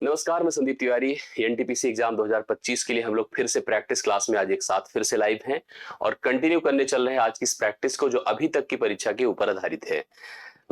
नमस्कार, मैं Sandeep Tiwari. NTPC exam 2025 के लिए हम लोग फिर से प्रैक्टिस क्लास में आज एक साथ फिर से लाइव हैं और कंटिन्यू करने चल रहे हैं आज की इस प्रैक्टिस को जो अभी तक की परीक्षा के ऊपर आधारित है।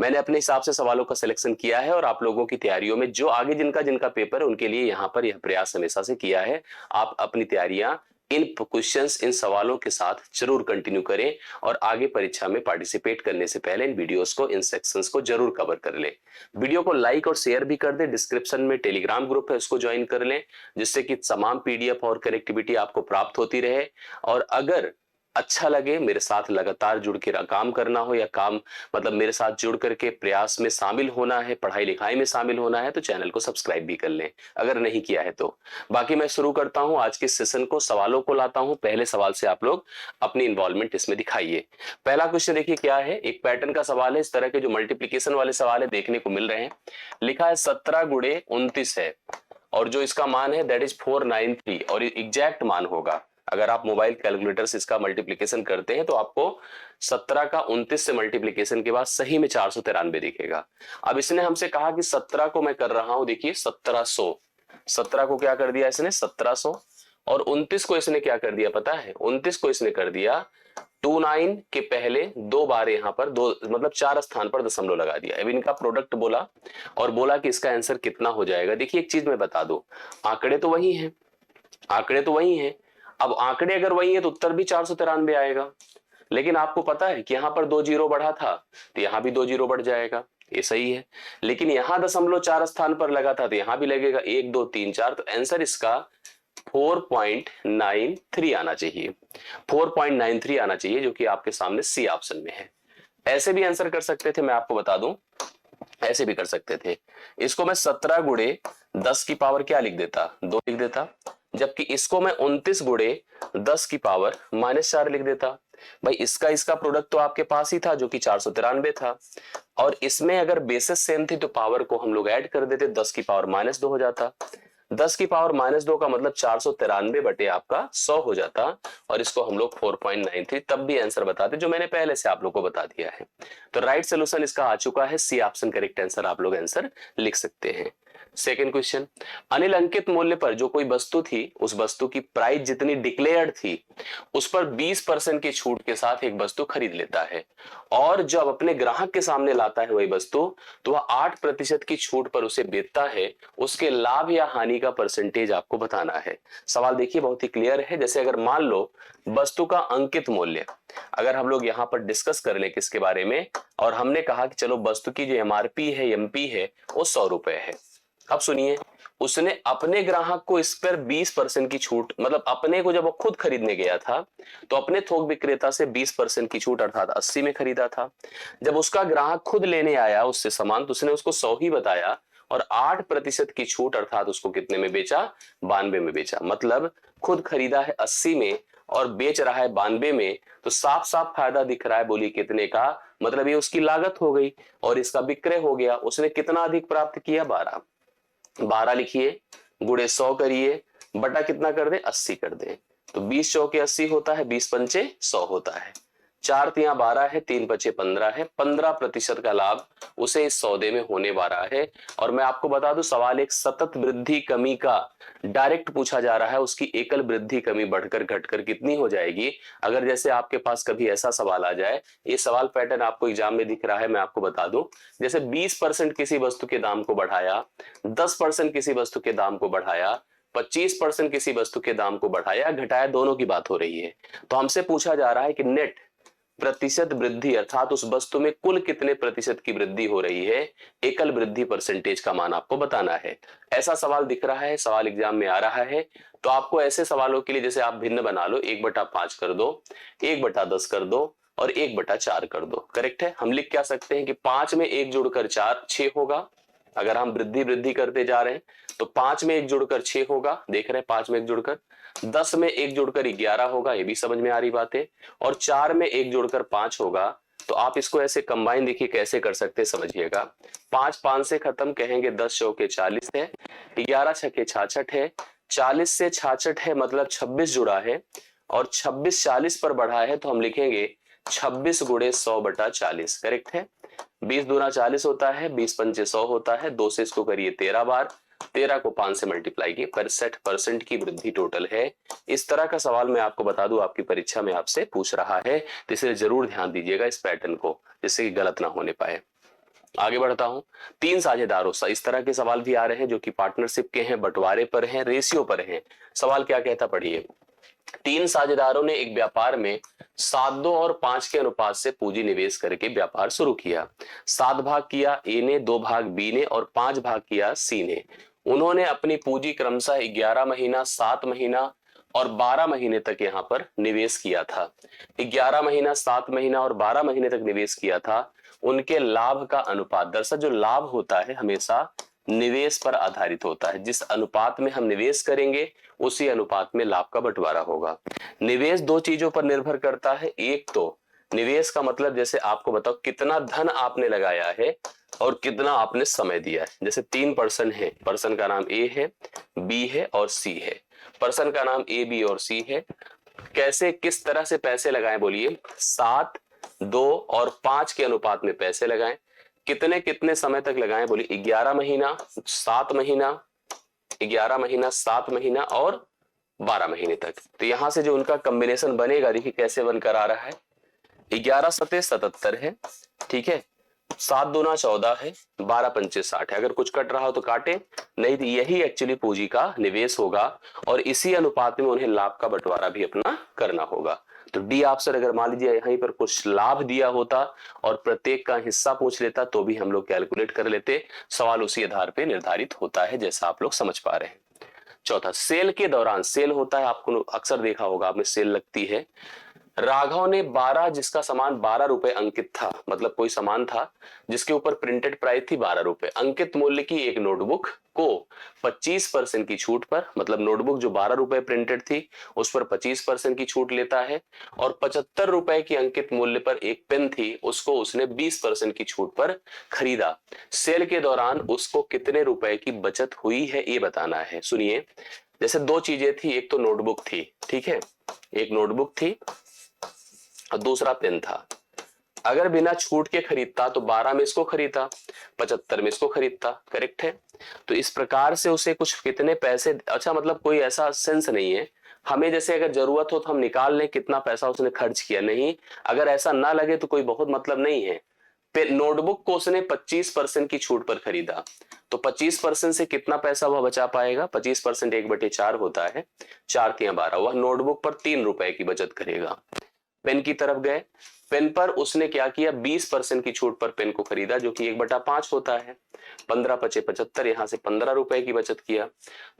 मैंने अपने हिसाब से सवालों का सिलेक्शन किया है और आप लोगों की तैयारियों में जो आगे जिनका जिनका पेपर है उनके लिए यहाँ पर यह प्रयास हमेशा से किया है। आप अपनी तैयारियां इन क्वेश्चंस इन सवालों के साथ जरूर कंटिन्यू करें और आगे परीक्षा में पार्टिसिपेट करने से पहले इन वीडियोस को इन सेक्शंस को जरूर कवर कर लें। वीडियो को लाइक और शेयर भी कर दें। डिस्क्रिप्शन में टेलीग्राम ग्रुप है, उसको ज्वाइन कर लें जिससे कि तमाम पीडीएफ और कनेक्टिविटी आपको प्राप्त होती रहे। और अगर अच्छा लगे मेरे साथ लगातार जुड़ के काम करना हो या काम मतलब मेरे साथ जुड़ करके प्रयास में शामिल होना है, पढ़ाई लिखाई में शामिल होना है, तो चैनल को सब्सक्राइब भी कर लें अगर नहीं किया है तो। बाकी मैं शुरू करता हूं आज के सेशन को, सवालों को लाता हूं। पहले सवाल से आप लोग अपनी इन्वॉल्वमेंट इसमें दिखाइए। पहला क्वेश्चन देखिए क्या है, एक पैटर्न का सवाल है। इस तरह के जो मल्टीप्लीकेशन वाले सवाल है देखने को मिल रहे हैं। लिखा है 17 गुणे 29 है और जो इसका मान है दैट इज 493 और एग्जैक्ट मान होगा। अगर आप मोबाइल कैलकुलेटर से इसका मल्टीप्लिकेशन करते हैं तो आपको 17 का 29 से मल्टीप्लिकेशन के बाद सही में 493 दिखेगा। अब इसने हमसे कहा कि 17 को मैं कर रहा हूं, देखिए 1700। 17 को क्या कर दिया इसने 1700 और 29 को इसने क्या कर दिया पता है, 29 को इसने कर दिया 29 के पहले 2 बार यहाँ पर 2 मतलब 4 स्थान पर दशमलव लगा दिया। अब इनका प्रोडक्ट बोला और बोला कि इसका आंसर कितना हो जाएगा। देखिए एक चीज मैं बता दूं, आंकड़े तो वही हैं, आंकड़े तो वही हैं। अब आंकड़े अगर वही है तो उत्तर भी 493 आएगा। लेकिन आपको पता है कि यहां पर 2 जीरो बढ़ा था तो यहां भी 2 जीरो बढ़ जाएगा, ये सही है। लेकिन यहां 0.4 स्थान पर लगा था तो यहां भी लगेगा 1 2 3 4, तो आंसर इसका 4.93 आना चाहिए। 4.93 आना चाहिए जो कि आपके सामने सी ऑप्शन में है। ऐसे भी आंसर कर सकते थे, मैं आपको बता दूं, ऐसे भी कर सकते थे। इसको मैं 17 गुणे 10 की पावर क्या लिख देता, 2 लिख देता, जबकि इसको मैं 29 गुणे 10 की पावर -4 लिख देता। भाई इसका इसका प्रोडक्ट तो आपके पास ही था जो कि 493 था और इसमें अगर बेसिस सेम थी तो पावर को हम लोग ऐड कर देते, 10 की पावर -2 हो जाता। 10 की पावर -2 का मतलब 493 बटे आपका 100 हो जाता और इसको हम लोग 4.93 तब भी आंसर बताते जो मैंने पहले से आप लोग को बता दिया है। तो राइट सोल्यूशन इसका आ चुका है, सी ऑप्शन करेक्ट आंसर आप लोग आंसर लिख सकते हैं। सेकेंड क्वेश्चन, अनिल अंकित मूल्य पर जो कोई वस्तु थी उस वस्तु की प्राइस जितनी डिक्लेयर्ड थी उस पर 20% की छूट के साथ एक वस्तु खरीद लेता है और जब अपने ग्राहक के सामने लाता है वही वस्तु तो वह 8% की छूट पर उसे बेचता है। उसके लाभ या हानि का परसेंटेज आपको बताना है। सवाल देखिए बहुत ही क्लियर है। जैसे अगर मान लो वस्तु का अंकित मूल्य, अगर हम लोग यहां पर डिस्कस कर ले किसके बारे में, और हमने कहा कि चलो वस्तु की जो एमआरपी है एमपी है वो 100 रुपए है। अब सुनिए, उसने अपने ग्राहक को इस पर 20% की छूट, मतलब अपने को जब वो खुद खरीदने गया था तो अपने थोक विक्रेता से 20% की छूट अर्थात 80 में खरीदा था। जब उसका ग्राहक खुद लेने आया उससे सामान तो उसने उसको 100 ही बताया और 8% की छूट अर्थात उसको कितने में बेचा, 92 में बेचा। मतलब खुद खरीदा है 80 में और बेच रहा है 92 में, तो साफ साफ फायदा दिख रहा है। बोली कितने का, मतलब ये उसकी लागत हो गई और इसका विक्रय हो गया। उसने कितना अधिक प्राप्त किया, 12। 12 लिखिए गुणे 100 करिए बटा कितना कर दे, 80 कर दे, तो 20 चौके 80 होता है, 20 पंचे 100 होता है, 4 तिया 12 है, 3 पचे 15 है। 15% का लाभ उसे इस सौदे में होने वाला है। और मैं आपको बता दूं सवाल एक सतत वृद्धि कमी का डायरेक्ट पूछा जा रहा है। उसकी एकल वृद्धि कमी बढ़कर घटकर कितनी हो जाएगी। अगर जैसे आपके पास कभी ऐसा सवाल आ जाए, ये सवाल पैटर्न आपको एग्जाम में दिख रहा है, मैं आपको बता दूं, जैसे 20% किसी वस्तु के दाम को बढ़ाया, 10% किसी वस्तु के दाम को बढ़ाया, 25% किसी वस्तु के दाम को बढ़ाया घटाया, दोनों की बात हो रही है। तो हमसे पूछा जा रहा है कि नेट प्रतिशत वृद्धि अर्थात उस वस्तु में कुल कितने प्रतिशत की वृद्धि हो रही है, एकल वृद्धि परसेंटेज का मान आपको बताना है। ऐसा सवाल दिख रहा है, सवाल एग्जाम में आ रहा है। तो आपको ऐसे सवालों के लिए जैसे आप भिन्न बना लो, 1/5 कर दो, 1/10 कर दो और 1/4 कर दो। करेक्ट है। हम लिख क्या सकते हैं कि 5 में 1 जुड़कर 4 6 होगा। अगर हम वृद्धि वृद्धि करते जा रहे हैं तो 5 में 1 जुड़कर 6 होगा, देख रहे हैं 5 में 1 जुड़कर, 10 में 1 जुड़कर 11 होगा, ये भी समझ में आ रही बात है, और 4 में 1 जुड़कर 5 होगा। तो आप इसको ऐसे कंबाइन देखिए कैसे कर सकते हैं, समझिएगा। 5 5 से खत्म, कहेंगे 10 चौके 40 है, 11 छके 66 है, 40 से 66 है मतलब 26 जुड़ा है और 26 40 पर बढ़ा है तो हम लिखेंगे 26 गुणे 100/40। करेक्ट है। 20 दूना 40 होता है, 20 पंचे 100 होता है, 2 से इसको करिए 13 बार, 13 को 5 से मल्टीप्लाई किए, 65% की वृद्धि टोटल है। इस तरह का सवाल मैं आपको बता दूं आपकी परीक्षा में आपसे पूछ रहा है, तो इसलिए जरूर ध्यान दीजिएगा इस पैटर्न को, जिससे कि गलत ना होने पाए। आगे बढ़ता हूं। 3 साझेदारों से इस तरह के सवाल भी आ रहे हैं जो कि पार्टनरशिप के हैं, बंटवारे पर हैं, रेशियो पर हैं। सवाल क्या कहता पढ़िए। 3 साझेदारों ने एक व्यापार में 7:2 और 5 के अनुपात से पूंजी निवेश करके व्यापार शुरू किया। 7 भाग किया ए ने, 2 भाग बी ने और 5 भाग किया सी ने। उन्होंने अपनी पूंजी क्रमशः 11 महीना, 7 महीना और 12 महीने तक यहां पर निवेश किया था। 11 महीना, 7 महीना और 12 महीने तक निवेश किया था। उनके लाभ का अनुपात, दरअसल जो लाभ होता है हमेशा निवेश पर आधारित होता है। जिस अनुपात में हम निवेश करेंगे उसी अनुपात में लाभ का बंटवारा होगा। निवेश 2 चीजों पर निर्भर करता है। एक तो निवेश का मतलब जैसे आपको बताओ कितना धन आपने लगाया है और कितना आपने समय दिया है। जैसे 3 पर्सन है, पर्सन का नाम ए है, बी है और सी है। पर्सन का नाम ए, बी और सी है। कैसे, किस तरह से पैसे लगाएं बोलिए। 7, 2 और 5 के अनुपात में पैसे लगाएं। कितने कितने समय तक लगाएं बोलिए। 11 महीना, 7 महीना, 11 महीना, 7 महीना और 12 महीने तक। तो यहां से जो उनका कॉम्बिनेशन बनेगा देखिए कैसे बनकर आ रहा है। 11 सते 77 है, ठीक है, 7 दूना 14 है, 12 पंचे 60 है। अगर कुछ कट रहा हो तो काटे, नहीं तो यही एक्चुअली पूंजी का निवेश होगा और इसी अनुपात में उन्हें लाभ का बंटवारा भी अपना करना होगा। तो डी ऑप्शन अगर मान लीजिए यहीं पर कुछ लाभ दिया होता और प्रत्येक का हिस्सा पूछ लेता तो भी हम लोग कैलकुलेट कर लेते। सवाल उसी आधार पर निर्धारित होता है, जैसा आप लोग समझ पा रहे हैं। चौथा, सेल के दौरान, सेल होता है, आपको अक्सर देखा होगा आपने, सेल लगती है। राघव ने 12, जिसका सामान 12 रुपए अंकित था, मतलब कोई सामान था जिसके ऊपर प्रिंटेड प्राइस थी 12 रुपए, अंकित मूल्य की एक नोटबुक को 25% की छूट पर, मतलब नोटबुक जो 12 रुपए प्रिंटेड थी उस पर 25% की छूट लेता है, और 75 रुपए की अंकित मूल्य पर एक पेन थी, उसको उसने 20% की छूट पर खरीदा। सेल के दौरान उसको कितने रुपए की बचत हुई है ये बताना है। सुनिए, जैसे 2 चीजें थी, एक तो नोटबुक थी, ठीक है, एक नोटबुक थी और दूसरा पेन था। अगर बिना छूट के खरीदता तो 12 में इसको खरीदता, 75 में इसको खरीदता, करेक्ट है। तो इस प्रकार से उसे कुछ कितने पैसे, अच्छा मतलब कोई ऐसा सेंस नहीं है हमें, जैसे अगर जरूरत हो तो हम निकाल लें कितना पैसा उसने खर्च किया, नहीं, अगर ऐसा ना लगे तो कोई बहुत मतलब नहीं है। नोटबुक को उसने 25% की छूट पर खरीदा, तो 25% से कितना पैसा वह बचा पाएगा। 25% 1/4 होता है, 4 तिया 12, वह नोटबुक पर 3 रुपए की बचत करेगा। पेन की तरफ गए, पेन पर उसने क्या किया, 20% की छूट पर पेन को खरीदा जो कि 1/5 होता है। 15 पचे 75, यहां से 15 रुपए की बचत किया।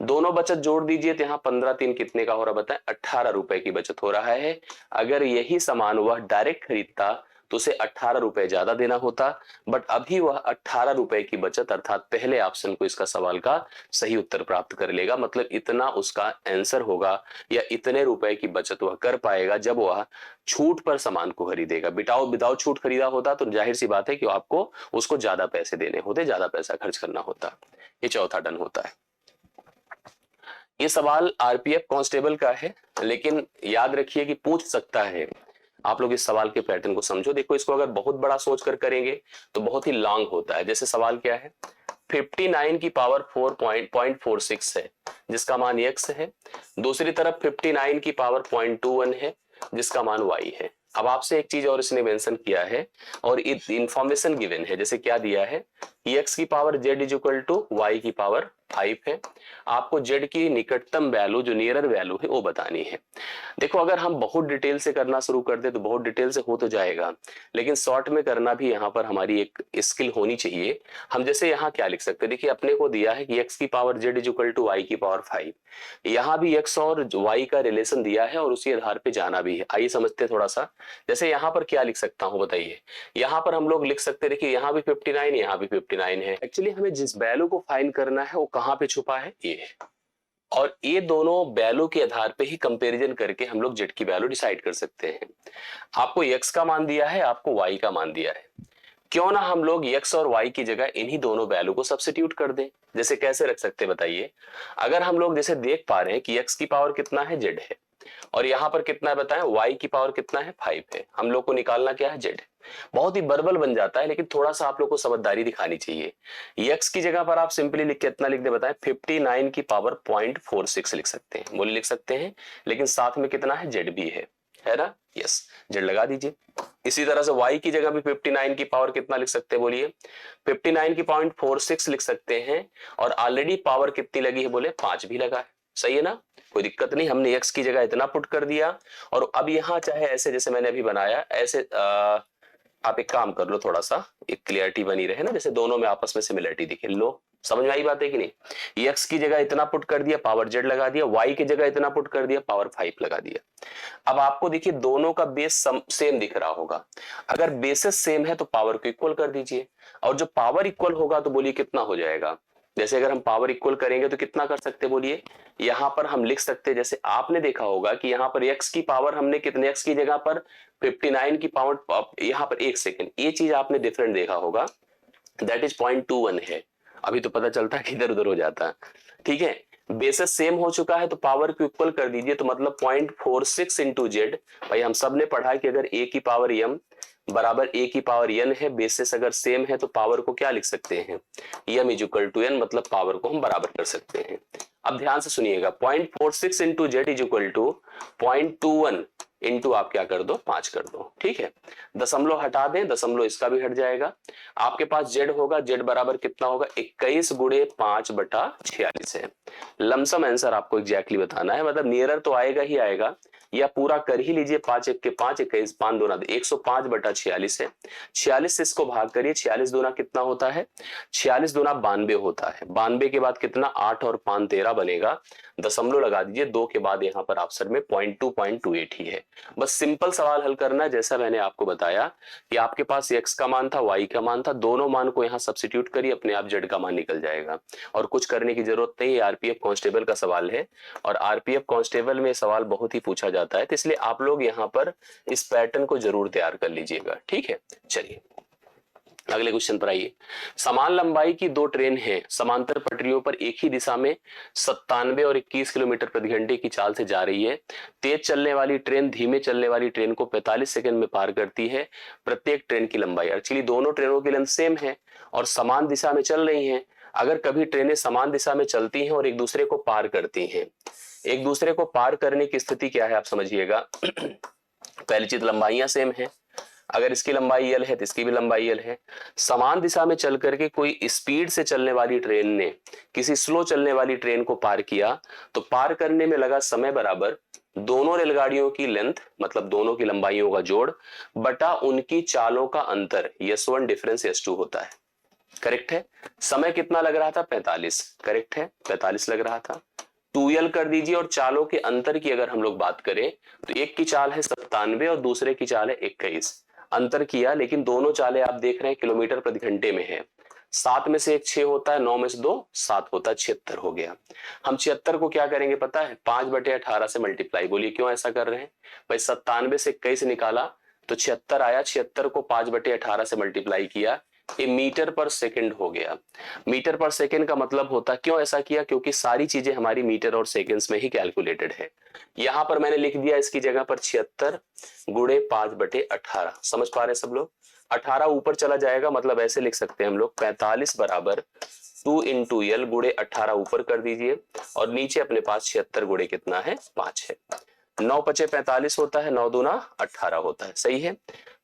दोनों बचत जोड़ दीजिए तो यहाँ 15 3 कितने का हो रहा बताएं, 18 रुपए की बचत हो रहा है। अगर यही सामान वह डायरेक्ट खरीदता तो उसे 18 रुपए ज्यादा देना होता, बट अभी वह 18 रुपए की बचत, अर्थात पहले ऑप्शन को इसका सवाल का सही उत्तर प्राप्त कर लेगा। मतलब इतना उसका आंसर होगा या इतने रुपए की बचत वह कर पाएगा जब वह छूट पर सामान को खरीदेगा। विदाउट छूट खरीदा होता तो जाहिर सी बात है कि आपको उसको ज्यादा पैसे देने होते, ज्यादा पैसा खर्च करना होता। ये चौथा डन होता है। ये सवाल आरपीएफ कांस्टेबल का है, लेकिन याद रखिए कि पूछ सकता है। आप लोग इस सवाल के पैटर्न को समझो। देखो, इसको अगर बहुत बड़ा सोचकर करेंगे तो बहुत ही लॉन्ग होता है। जैसे सवाल क्या है, 59 की पावर 4.46 है जिसका मान x है, दूसरी तरफ 59 की पावर 0.21 है जिसका मान y है। अब आपसे एक चीज और इसने मेंशन किया है और इंफॉर्मेशन गिवन है। जैसे क्या दिया है, x की power z is equal to y की पावर 5 है। आपको z की निकटतम वैल्यू, जो नियरर वैल्यू है, वो बतानी है। देखो, अगर हम बहुत डिटेल से करना शुरू कर दे तो बहुत डिटेल से हो तो जाएगा, लेकिन शॉर्ट में करना भी यहाँ पर हमारी एक स्किल होनी चाहिए। हम जैसे यहाँ क्या लिख सकते हैं, देखिए अपने को दिया है कि x की power z is equal to y की पावर 5, यहाँ भी x और y का रिलेशन दिया है और उसी आधार पे जाना भी है। आइए समझते हैं थोड़ा सा। जैसे यहाँ पर क्या लिख सकता हूँ बताइए, यहाँ पर हम लोग लिख सकते हैं, देखिए यहाँ भी 59, यहाँ भी 59 है। एक्चुअली हमें जिस वैल्यू को फाइंड करना है वो कहाँ पे छुपा है, ये है, और ये दोनों वैल्यू के आधार पे ही कंपैरिजन करके हम लोग z की वैल्यू डिसाइड कर सकते हैं। आपको x का मान दिया है, आपको y का मान दिया है, क्यों ना हम लोग x और y की जगह इन्हीं दोनों वैल्यू को सब्स्टिट्यूट कर दें। जैसे कैसे रख सकते हैं बताइए, अगर हम लोग जैसे देख पा रहे हैं कि x की पावर कितना है, z है, और यहाँ पर कितना है बताएं, y की पावर कितना है, 5 है। हम लोग को निकालना क्या है, z। बहुत ही बर्बल बन जाता है, लेकिन थोड़ा सा आप लोग को समझदारी दिखानी चाहिए। x की जगह पर आप सिंपली लिख के इतना लिख दे, बताएं 59 की पावर 0.46 लिख सकते हैं, बोलिए लिख सकते हैं, लेकिन साथ में कितना है, z भी है ना, यस, z लगा दीजिए। इसी तरह से y की जगह भी 59 की पावर कितना लिख सकते हैं, बोलिए 59 की 0.46 लिख सकते हैं, और ऑलरेडी पावर कितनी लगी है, बोले 5 भी लगा है, सही है ना, कोई दिक्कत नहीं। हमने x की जगह इतना पुट कर दिया, और अब यहां चाहे ऐसे जैसे मैंने अभी बनाया ऐसे आप एक काम कर लो, थोड़ा सा एक क्लियरिटी बनी रहे ना, जैसे दोनों में आपस में सिमिलरिटी दिखे, लो समझ में आई बात है कि नहीं। x की जगह इतना पुट कर दिया, पावर z लगा दिया, y की जगह इतना पुट कर दिया, पावर 5 लगा दिया। अब आपको देखिए दोनों का बेस सेम दिख रहा होगा, अगर बेसिस सेम है तो पावर को इक्वल कर दीजिए, और जो पावर इक्वल होगा तो बोलिए कितना हो जाएगा। जैसे अगर हम पावर इक्वल करेंगे तो कितना कर सकते हैं, बोलिए यहां पर हम लिख सकते हैं, जैसे आपने देखा होगा कि यहां पर x की पावर हमने कितने, x की जगह पर 59 की पावर, यहां पर एक सेकेंड, ये चीज आपने डिफरेंट देखा होगा, दैट इज 0.21 है। अभी तो पता चलता है कि इधर उधर हो जाता है, ठीक है। बेसिस सेम हो चुका है तो पावर को इक्वल कर दीजिए, तो मतलब 0.46 इंटू जेड। भाई हम सब ने पढ़ा है कि अगर a की पावर m बराबर a की पावर n है, बेसिस अगर सेम है तो पावर को क्या लिख सकते हैं, m is equal to n, मतलब पावर को हम बराबर कर सकते हैं। अब ध्यान से सुनिएगा, 0.46 into Z is equal to 0.21 into आप क्या कर दो, 5 कर दो, ठीक है। दशमलव हटा दें, दशमलव इसका भी हट जाएगा, आपके पास z होगा, z बराबर कितना होगा, 21 गुणे 5/46 है। लमसम आंसर आपको एग्जैक्टली बताना है, मतलब नियरर तो आएगा ही आएगा, या पूरा कर ही लीजिए, 5 1 के 5, 21 5 दूना 105/46 है। 46 से इसको भाग करिए, 46 दूना कितना होता है, 46 दूना 92 होता है, 92 के बाद कितना, 8 और 5 13 बनेगा, दशमलव लगा दीजिए, 2 के बाद यहाँ पर ऑप्शन में 0.2 ही है। बस सिंपल सवाल हल करना है, जैसा मैंने आपको बताया कि आपके पास x का मान था, y का मान था, दोनों मान को यहाँ सब्स्टिट्यूट करिए, अपने आप z का मान निकल जाएगा, और कुछ करने की जरूरत नहीं। आरपीएफ कांस्टेबल का सवाल है, और आरपीएफ कांस्टेबल में सवाल बहुत ही पूछा जाता है, तो इसलिए आप लोग यहाँ पर इस पैटर्न को जरूर तैयार कर लीजिएगा, ठीक है। चलिए अगले क्वेश्चन पर आइए। समान लंबाई की दो ट्रेन हैं, समांतर पटरियों पर एक ही दिशा में 97 और 21 किलोमीटर प्रति घंटे की चाल से जा रही है। तेज चलने वाली ट्रेन धीमे चलने वाली ट्रेन को 45 सेकंड में पार करती है। प्रत्येक ट्रेन की लंबाई, एक्चुअली दोनों ट्रेनों की लेंथ सेम है और समान दिशा में चल रही हैं। अगर कभी ट्रेनें समान दिशा में चलती हैं और एक दूसरे को पार करती हैं, एक दूसरे को पार करने की स्थिति क्या है आप समझिएगा। पहली चीज लंबाइयां सेम है, अगर इसकी लंबाई l है तो इसकी भी लंबाई l है। समान दिशा में चल करके कोई स्पीड से चलने वाली ट्रेन ने किसी स्लो चलने वाली ट्रेन को पार किया, तो पार करने में लगा समय बराबर दोनों रेलगाड़ियों की लेंथ, मतलब दोनों की लंबाइयों का जोड़, बटा उनकी चालों का अंतर, S1 डिफरेंस S2 होता है। करेक्ट है। समय कितना लग रहा था, 45, करेक्ट है, 45 लग रहा था। 2l कर दीजिए, और चालों के अंतर की अगर हम लोग बात करें तो एक की चाल है 97 और दूसरे की चाल है 21, अंतर किया, लेकिन दोनों चालें आप देख रहे हैं किलोमीटर प्रति घंटे में है। 7 में से एक 6 होता है, 9 में से 2 7 होता है, 76 हो गया। हम 76 को क्या करेंगे पता है, 5/18 से मल्टीप्लाई। बोलिए क्यों ऐसा कर रहे हैं भाई, 97 से 21 निकाला तो 76 आया, 76 को 5/18 से मल्टीप्लाई किया, ये मीटर पर सेकंड हो गया। मीटर पर सेकंड का मतलब होता है, क्यों ऐसा किया, क्योंकि सारी चीजें हमारी मीटर और सेकंड्स में ही कैलकुलेटेड है। यहां पर मैंने लिख दिया इसकी जगह पर 76 गुणे 5/18, समझ पा रहे हैं सब लोग। 18 ऊपर चला जाएगा, मतलब ऐसे लिख सकते हैं हम लोग 45 बराबर 2 इंटू एल गुणे 18 ऊपर कर दीजिए, और नीचे अपने पास 76 गुणे कितना है, 5 है। 9 पचे 45 होता है, 9 दूना 18 होता है, सही है।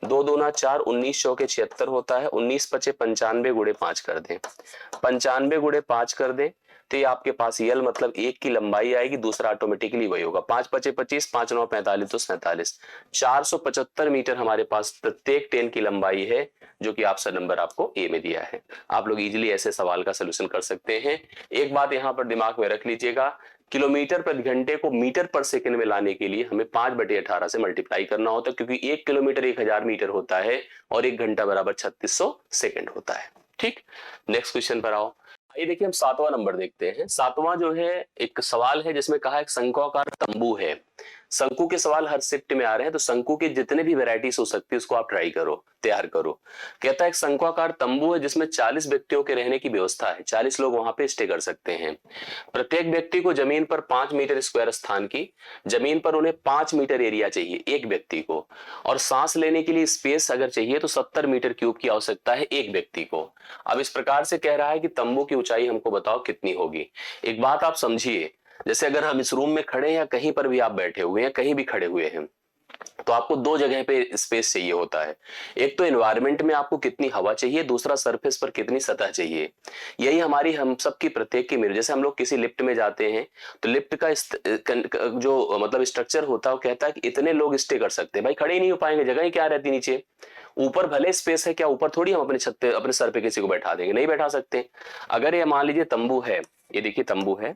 2 दूना 4, 19 चौके 76 होता है, 19 पचे 95 गुणे 5 कर दें, 95 गुणे 5 कर दें तो ये आपके पास यल मतलब एक की लंबाई आएगी, दूसरा ऑटोमेटिकली वही होगा। 5 पचे 25, 5 9 45 तो 47, 475 मीटर हमारे पास प्रत्येक ट्रेन की लंबाई है, जो कि ऑप्शन नंबर आपको ए में दिया है। आप लोग इजीली ऐसे सवाल का सोल्यूशन कर सकते हैं। एक बात यहां पर दिमाग में रख लीजिएगा, किलोमीटर प्रति घंटे को मीटर पर सेकंड में लाने के लिए हमें 5/18 से मल्टीप्लाई करना होता है, क्योंकि 1 किलोमीटर 1000 मीटर होता है और 1 घंटा बराबर 3600 सेकंड होता है। ठीक, नेक्स्ट क्वेश्चन पर आओ। आइए देखिए हम 7वां नंबर देखते हैं। 7वां जो है एक सवाल है जिसमें कहा एक शंक्वाकार तंबू है, शंकु के सवाल हर शिफ्ट में आ रहे हैं, तो शंकु के जितने भी वेराइटीज हो सकती है उसको आप ट्राई करो, तैयार करो। कहता है एक शंक्वाकार तंबू है जिसमें 40 व्यक्तियों के रहने की व्यवस्था है, 40 लोग वहां पे स्टे कर सकते हैं। प्रत्येक व्यक्ति को जमीन पर 5 मीटर स्क्वायर स्थान की, जमीन पर उन्हें 5 मीटर एरिया चाहिए एक व्यक्ति को, और सांस लेने के लिए स्पेस अगर चाहिए तो 70 मीटर क्यूब की आवश्यकता है एक व्यक्ति को। अब इस प्रकार से कह रहा है कि तंबू की ऊंचाई हमको बताओ कितनी होगी। एक बात आप समझिए, जैसे अगर हम इस रूम में खड़े हैं या कहीं पर भी आप बैठे हुए हैं, कहीं भी खड़े हुए हैं, तो आपको दो जगह पे स्पेस चाहिए होता है। एक तो एनवायरनमेंट में आपको कितनी हवा चाहिए, दूसरा सरफेस पर कितनी सतह चाहिए। यही हमारी हम सब की प्रत्येक की मेरे, जैसे हम लोग किसी लिफ्ट में जाते हैं तो लिफ्ट का जो मतलब स्ट्रक्चर होता है वो कहता है कि इतने लोग स्टे कर सकते हैं। भाई खड़े ही नहीं हो पाएंगे, जगह ही क्या रहती नीचे। ऊपर भले स्पेस है, क्या ऊपर थोड़ी हम अपने छत पे अपने सर पे किसी को बैठा देंगे, नहीं बैठा सकते। अगर ये मान लीजिए तंबू है, ये देखिए तंबू है।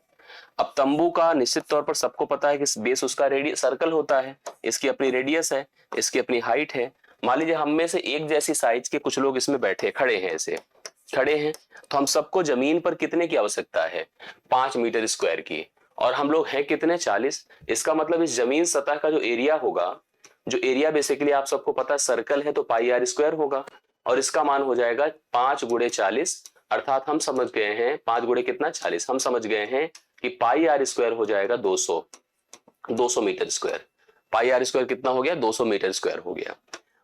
अब तंबू का निश्चित तौर पर सबको पता है कि बेस उसका रेडियस सर्कल होता है, इसकी अपनी रेडियस है, इसकी अपनी हाइट है। मान लीजिए हम में से एक जैसी साइज के कुछ लोग इसमें बैठे खड़े हैं, ऐसे खड़े हैं, तो हम सबको जमीन पर कितने की आवश्यकता है, 5 मीटर स्क्वायर की। और हम लोग हैं कितने, 40। इसका मतलब इस जमीन सतह का जो एरिया होगा, जो एरिया बेसिकली आप सबको पता है सर्कल है तो पाई आर स्क्वायर होगा, और इसका मान हो जाएगा 5 गुणे 40, अर्थात हम समझ गए हैं 5 गुणे कितना 40, हम समझ गए हैं कि पाई आर स्क्वायर हो जाएगा 200 metre square. Pi r square कितना हो गया, 200 मीटर स्क्वायर हो गया।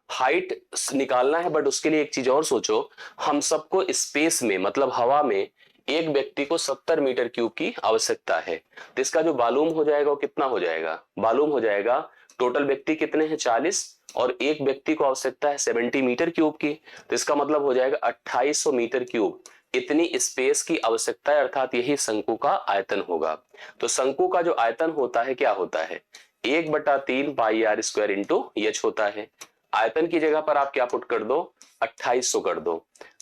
हाइट निकालना है, बट उसके लिए एक चीज और सोचो, हम सबको स्पेस में मतलब हवा में एक व्यक्ति को 70 मीटर क्यूब की आवश्यकता है। तो इसका जो वॉल्यूम हो जाएगा वो कितना हो जाएगा, वॉल्यूम हो जाएगा, टोटल व्यक्ति कितने हैं 40, और एक व्यक्ति को आवश्यकता है 70 मीटर क्यूब की, तो इसका मतलब हो जाएगा 2800 मीटर क्यूब। इतनी स्पेस की आवश्यकता है, अर्थात यही शंकु का आयतन होगा। तो शंकु का जो आयतन होता है क्या होता है, 1/3 पाई आर स्क्वायर इंटू एच होता है। आयतन की जगह पर आप क्या पुट कर दो, 2800 कर दो,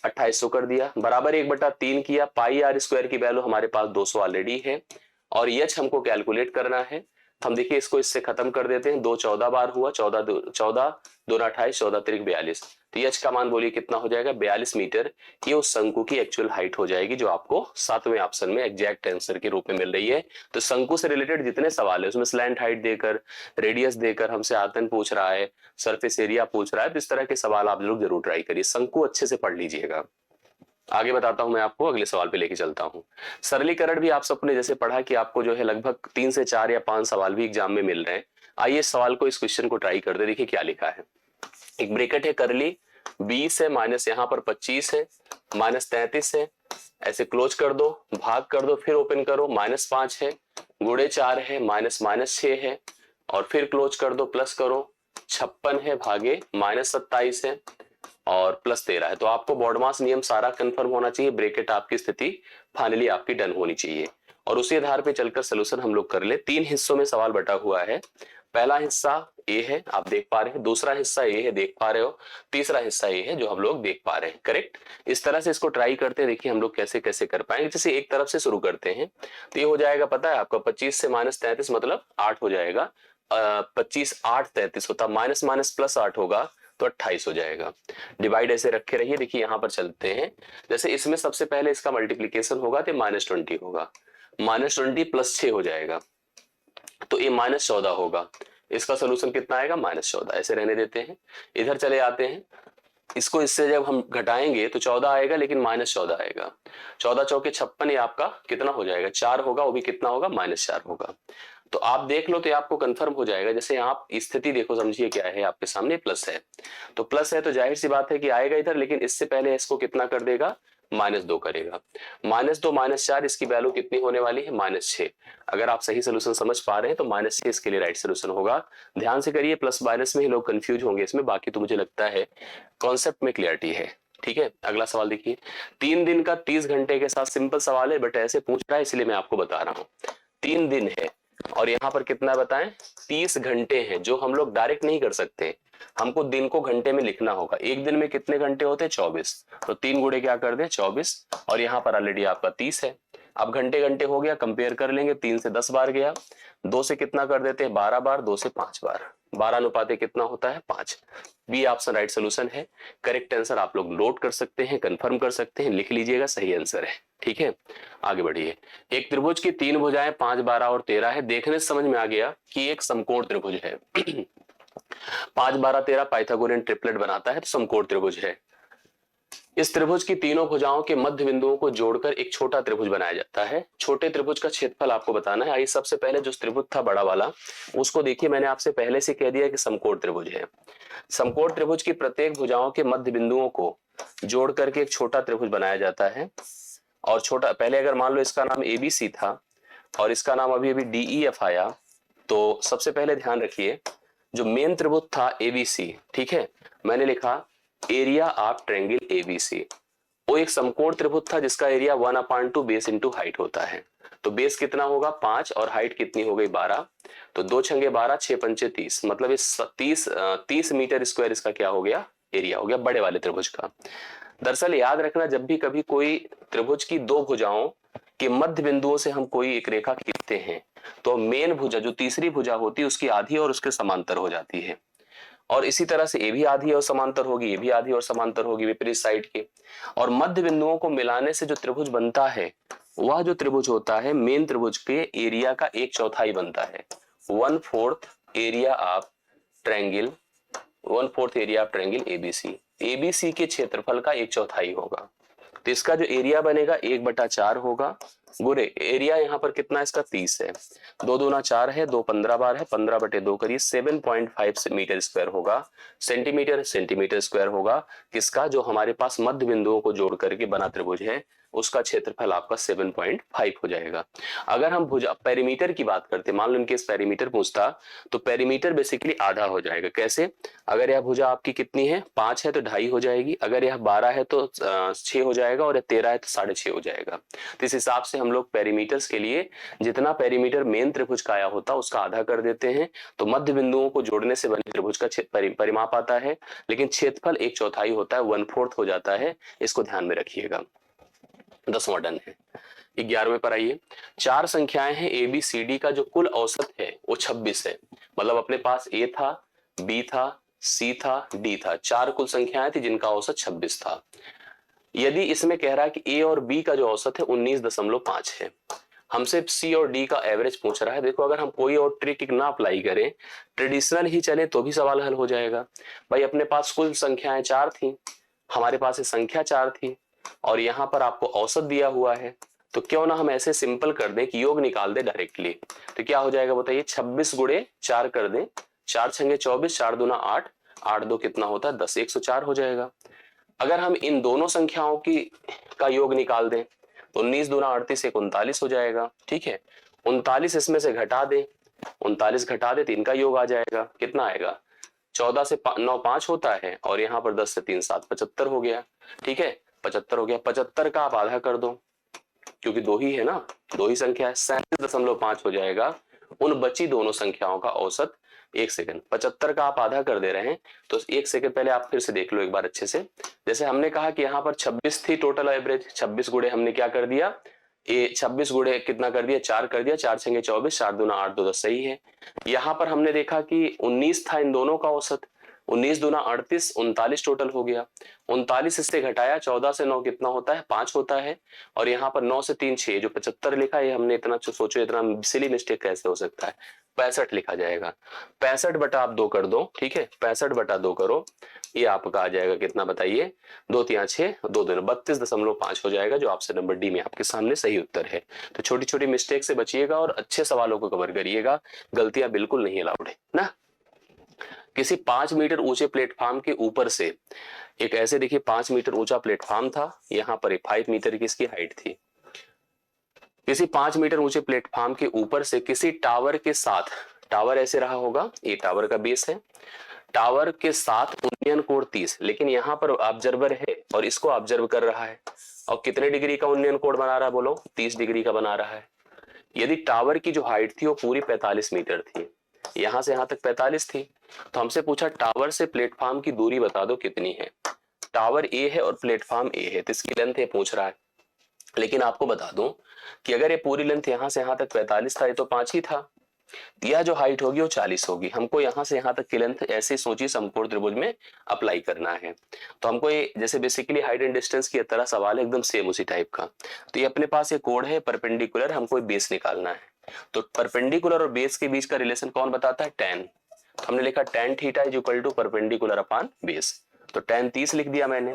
2800 कर दिया, बराबर 1/3 किया, पाई आर स्क्वायर की वैल्यू हमारे पास 200 ऑलरेडी है, और एच हमको कैलकुलेट करना है। हम देखिए इसको इससे खत्म कर देते हैं, 2 14 बार हुआ, 14 2 28, 14 3 42, तो एच का मान बोलिए कितना हो जाएगा, 42 मीटर। ये उस शंकु की एक्चुअल हाइट हो जाएगी, जो आपको 7वें ऑप्शन में एग्जैक्ट आंसर के रूप में मिल रही है। तो शंकु से रिलेटेड जितने सवाल है उसमें स्लैंट हाइट देकर, रेडियस देकर, हमसे आयतन पूछ रहा है, सरफेस एरिया पूछ रहा है, तो इस तरह के सवाल आप लोग जरूर ट्राई करिए, शंकु अच्छे से पढ़ लीजिएगा। आगे बताता हूं मैं आपको, अगले सवाल पे लेके चलता हूं। सरलीकरण भी आप सबने जैसे पढ़ा कि आपको जो है लगभग 3 से 4 या 5 सवाल भी एग्जाम में मिल रहे हैं। आइए इस सवाल को, इस क्वेश्चन को ट्राई कर दे। देखिए क्या लिखा है, एक ब्रैकेट है करली, 20 है, माइनस यहाँ पर 25 है, माइनस 33 है, ऐसे क्लोज कर दो, भाग कर दो, फिर ओपन करो, -5 है, गुणे 4 है, माइनस 6 है, और फिर क्लोज कर दो, प्लस करो, 56 है, भागे -27 है, और +13 है। तो आपको बॉडमास नियम सारा कंफर्म होना चाहिए, ब्रैकेट आपकी स्थिति फाइनली आपकी डन होनी चाहिए, और उसी आधार पे चलकर सोल्यूशन हम लोग कर ले। 3 हिस्सों में सवाल बटा हुआ है। पहला हिस्सा ए है, आप देख पा रहे हैं, दूसरा हिस्सा ए है, देख पा रहे हो, तीसरा हिस्सा ए है जो हम लोग देख पा रहे हैं। करेक्ट, इस तरह से इसको ट्राई करते हैं, देखिए हम लोग कैसे कैसे कर पाएंगे। जैसे एक तरफ से शुरू करते हैं तो ये हो जाएगा, पता है आपका 25 से -33 मतलब 8 हो जाएगा, 25 8 33 होता, माइनस माइनस प्लस 8 होगा तो 28 हो जाएगा। डिवाइड ऐसे रखे रहिए, देखिए यहां पर चलते हैं। जैसे इसमें सबसे पहले इसका मल्टीप्लीकेशन होगा तो -20 होगा, -20 + 6 हो जाएगा, तो ये -14 होगा। इसका सोल्यूशन कितना आएगा, -14। ऐसे रहने देते हैं, इधर चले आते हैं, इसको इससे जब हम घटाएंगे तो 14 आएगा, लेकिन -14 आएगा। 14 चौके 56, ये आपका कितना हो जाएगा, 4 होगा, वो भी कितना होगा, -4 होगा। तो आप देख लो तो ये आपको कंफर्म हो जाएगा। जैसे आप स्थिति देखो, समझिए क्या है, आपके सामने प्लस है, तो प्लस है तो जाहिर सी बात है कि आएगा इधर, लेकिन इससे पहले इसको कितना कर देगा, -2 करेगा। -2 -4, इसकी वैल्यू कितनी होने वाली है, -6। अगर आप सही सोल्यूशन समझ पा रहे हैं तो -6 इसके लिए राइट सोल्यूशन होगा। ध्यान से करिए, प्लस माइनस में ही लोग कंफ्यूज होंगे इसमें, बाकी तो मुझे लगता है कॉन्सेप्ट में क्लियरिटी है। ठीक है, अगला सवाल देखिए, 3 दिन का 30 घंटे के साथ, सिंपल सवाल है बट ऐसे पूछ रहा है इसलिए मैं आपको बता रहा हूँ। 3 दिन है और यहाँ पर कितना बताएं, 30 घंटे हैं, जो हम लोग डायरेक्ट नहीं कर सकते, हमको दिन को घंटे में लिखना होगा। एक दिन में कितने घंटे होते हैं, 24, तो 3 गुणे क्या कर दें 24, और यहाँ पर ऑलरेडी आपका 30 है। अब घंटे घंटे हो गया, कंपेयर कर लेंगे, 3 से 10 बार गया, 2 से कितना कर देते हैं 12 बार, 2 से 5 बार, 12 अनुपात कितना होता है 5। बी ऑप्शन राइट सोल्यूशन है। करेक्ट आंसर आप लोग नोट कर सकते हैं, कंफर्म कर सकते हैं, लिख लीजिएगा, सही आंसर है। ठीक है, आगे बढ़िए। एक त्रिभुज की 3 भुजाएं 5, 12 और 13 है। देखने से समझ में आ गया कि एक समकोण त्रिभुज है। 5, 12, 13 पाइथागोरियन ट्रिपलेट बनाता है, तो समकोण त्रिभुज है। इस त्रिभुज की तीनों भुजाओं के मध्य बिंदुओं को जोड़कर एक छोटा त्रिभुज बनाया जाता है। छोटे त्रिभुज का क्षेत्रफल आपको बताना है। आइए सबसे पहले जो त्रिभुज था बड़ा वाला, उसको देखिए। मैंने आपसे पहले से कह दिया कि समकोण त्रिभुज है। समकोण त्रिभुज की प्रत्येक भुजाओं के मध्य बिंदुओं को जोड़ करके एक छोटा त्रिभुज बनाया जाता है। और छोटा, पहले अगर मान लो इसका नाम एबीसी था और इसका नाम अभी अभी डीईएफ आया, तो सबसे पहले ध्यान रखिए, जो मेन त्रिभुज था एबीसी, ठीक है, मैंने लिखा एरिया ऑफ ट्रायंगल एबीसी। वो एक समकोण त्रिभुज था जिसका एरिया 1/2 बेस इंटू हाइट होता है। तो बेस कितना होगा 5 और हाइट कितनी हो गई 12। तो 2 छंगे 12, 6 पंचे 30, मतलब इस 30 मीटर स्क्वायर इसका क्या हो गया, एरिया हो गया बड़े वाले त्रिभुज का। दरअसल याद रखना, जब भी कभी कोई त्रिभुज की दो भुजाओं के मध्य बिंदुओं से हम कोई एक रेखा खींचते हैं, तो मेन भुजा जो तीसरी भुजा होती है उसकी आधी और उसके समांतर हो जाती है। और इसी तरह से ये भी आधी और समांतर होगी, ये भी आधी और समांतर होगी विपरीत साइड के। और मध्य बिंदुओं को मिलाने से जो त्रिभुज बनता है, वह जो त्रिभुज होता है मेन त्रिभुज के एरिया का 1/4 बनता है। 1/4 area of triangle, 1/4 area of triangle ABC. ABC के क्षेत्रफल का 1/4 होगा। तो इसका जो एरिया बनेगा 1/4 होगा, गुरे एरिया यहाँ पर कितना इसका 30 है, 2 दूना 4 है, 2 15 बार है, 15/2 करिए 7.5 मीटर स्क्वायर होगा। सेंटीमीटर सेंटीमीटर स्क्वायर होगा। किसका, जो हमारे पास मध्य बिंदुओं को जोड़ करके बना त्रिभुज है, उसका क्षेत्रफल आपका 7.5 हो जाएगा। अगर हम भुजा पेरीमीटर की बात करते, मान लो इनके पेरीमीटर पूछता, तो पेरीमीटर बेसिकली आधा हो जाएगा। कैसे, अगर यह भुजा आपकी कितनी है 5 है तो 2.5 हो जाएगी, अगर यह 12 है तो 6 हो जाएगा, और यह 13 है तो 6.5 हो जाएगा। तो इस हिसाब से हम लोग पेरीमीटर्स के लिए जितना पेरीमीटर मेन त्रिभुज का आया होता उसका आधा कर देते हैं, तो मध्य बिंदुओं को जोड़ने से बने त्रिभुज का परिमाप आता है। लेकिन क्षेत्रफल 1/4 होता है, 1/4 हो जाता है, इसको ध्यान में रखिएगा। 10वां डन है। 11वें पर आइए। 4 संख्याएं हैं, ए बी सी डी का जो कुल औसत है वो 26 है। मतलब अपने पास ए था, बी था, सी था, डी था, 4 कुल संख्याएं थी जिनका औसत 26 था। यदि इसमें कह रहा है कि ए और बी का जो औसत है 19.5 है, हमसे सी और डी का एवरेज पूछ रहा है। देखो, अगर हम कोई और ट्रिक ना अप्लाई करें, ट्रेडिशनल ही चले तो भी सवाल हल हो जाएगा। भाई अपने पास कुल संख्याएं 4 थी, हमारे पास ये संख्या 4 थी, और यहां पर आपको औसत दिया हुआ है, तो क्यों ना हम ऐसे सिंपल कर दें कि योग निकाल दे डायरेक्टली। तो क्या हो जाएगा बताइए, 26 गुणे 4 कर दें, 4 छंगे 24, 4 दूना 8, 8 दो कितना होता है 10, 104 हो जाएगा। अगर हम इन दोनों संख्याओं की का योग निकाल दें तो 19 दूना 38, 39 हो जाएगा। ठीक है, 39 इसमें से घटा दें, 39 घटा दे तो इनका योग आ जाएगा, कितना आएगा 14 से 9 5 होता है, और यहाँ पर 10 से 3 7 75 हो गया। ठीक है, 75 हो गया, 75 का आप आधा कर दो, क्योंकि दो ही है ना, दो ही संख्या है, 37.5 हो जाएगा उन बची दोनों संख्याओं का औसत। 1 सेकंड, 75 का आप आधा कर दे रहे हैं, तो 1 सेकंड पहले आप फिर से देख लो एक बार अच्छे से। जैसे हमने कहा कि यहाँ पर 26 थी टोटल एवरेज, 26 गुणे हमने क्या कर दिया, ये 26 गुणे कितना कर दिया 4 कर दिया, 4 छंगे 24, 4 दूना 8 2 10, सही है। यहाँ पर हमने देखा कि 19 था इन दोनों का औसत, 19 दूना 38, 39 टोटल हो गया। 39 इससे घटाया, 14 से 9 कितना होता है 5 होता है, और यहाँ पर 9 से 3 6, जो 75 लिखा है हमने, इतना सोचो इतना सिली मिस्टेक कैसे हो सकता है, 65 लिखा जाएगा। 65 बटा आप 2 कर दो, ठीक है, 65 बटा 2 करो, ये आपका आ जाएगा कितना बताइए, 2 3 6, 2 2 32.5 हो जाएगा, जो आपसे नंबर डी में आपके सामने सही उत्तर है। तो छोटी छोटी मिस्टेक से बचिएगा और अच्छे सवालों को कवर करिएगा, गलतियां बिल्कुल नहीं अलाउड है ना। किसी 5 मीटर ऊंचे प्लेटफॉर्म के ऊपर से एक ऐसे देखिए 5 मीटर ऊंचा प्लेटफॉर्म था, यहाँ पर 5 मीटर की इसकी हाइट थी। किसी 5 मीटर ऊंचे प्लेटफॉर्म के ऊपर से किसी टावर के साथ, टावर ऐसे रहा होगा, ये टावर का बेस है, टावर के साथ उन्नयन कोण 30, लेकिन यहाँ पर ऑब्जर्वर है और इसको ऑब्जर्व कर रहा है, और कितने डिग्री का उन्नयन कोण बना रहा है बोलो, 30 डिग्री का बना रहा है। यदि टावर की जो हाइट थी वो पूरी 45 मीटर थी, यहां से यहां तक 45 थी, तो हमसे पूछा टावर से प्लेटफॉर्म की दूरी बता दो कितनी है। टावर ए है और प्लेटफॉर्म ए है, तो इसकी लेंथ ये पूछ रहा है। लेकिन आपको बता दूं कि अगर ये पूरी लेंथ यहां से यहां तक 45 था, ये तो 5 ही था, यह जो हाइट होगी वो 40 होगी। हमको यहाँ से यहाँ तक की लेंथ ऐसे सोचिए समकोण त्रिभुज में अप्लाई करना है। तो हमको ये जैसे बेसिकली हाइट एंड डिस्टेंस की तरह सवाल है, एकदम सेम उसी टाइप का। तो ये अपने पास ये कोण है परपेंडिकुलर, हमको बेस निकालना है। तो परपेंडिकुलर और बेस के बीच का रिलेशन कौन बताता है? tan। तो हमने लिखा tan theta is equal to perpendicular upon base. तो tan 30 लिख दिया मैंने।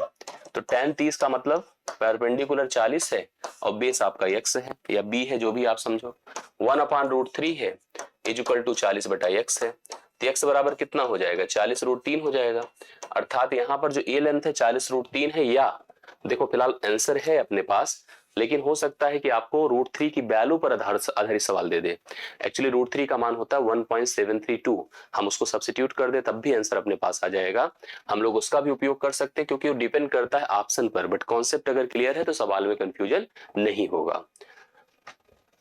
तो tan 30 का मतलब परपेंडिकुलर 40 है और बेस आपका x है या b है, जो भी आप समझो। 1/√3 है इज इक्वल टू 40/x है। तो x बराबर कितना हो जाएगा? 40√3 हो जाएगा। अर्थात यहाँ पर जो a लेंथ है 40√3 है, या देखो फिलहाल आंसर है अपने पास, लेकिन हो सकता है कि आपको √3 की वैल्यू पर आधारित सवाल दे दे। एक्चुअली √3 का मान होता है 1.732, हम उसको सब्स्टिट्यूट कर दे तब भी आंसर अपने पास आ जाएगा। हम लोग उसका भी उपयोग कर सकते हैं क्योंकि वो डिपेंड करता है ऑप्शन पर, बट कॉन्सेप्ट अगर क्लियर है तो सवाल में कंफ्यूजन नहीं होगा।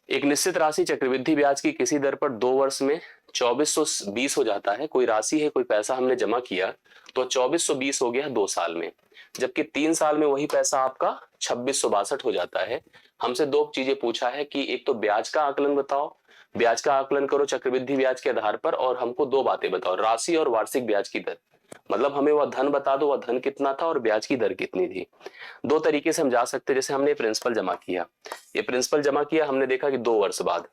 एक निश्चित राशि चक्रवृद्धि ब्याज की किसी दर पर 2 वर्ष में 2420 हो जाता है। कोई राशि है, कोई पैसा हमने जमा किया तो 2420 हो गया 2 साल में, जबकि 3 साल में वही पैसा आपका 2662 हो जाता है। हमसे दो चीजें पूछा है कि एक तो ब्याज का आकलन बताओ, ब्याज का आकलन करो चक्रवृद्धि ब्याज के आधार पर, और हमको दो बातें बताओ, राशि और वार्षिक ब्याज की दर। मतलब हमें वह धन बता दो, वह धन कितना था और ब्याज की दर कितनी थी। दो तरीके से हम जा सकते हैं। जैसे हमने प्रिंसिपल जमा किया, ये प्रिंसिपल जमा किया, हमने देखा कि 2 वर्ष बाद,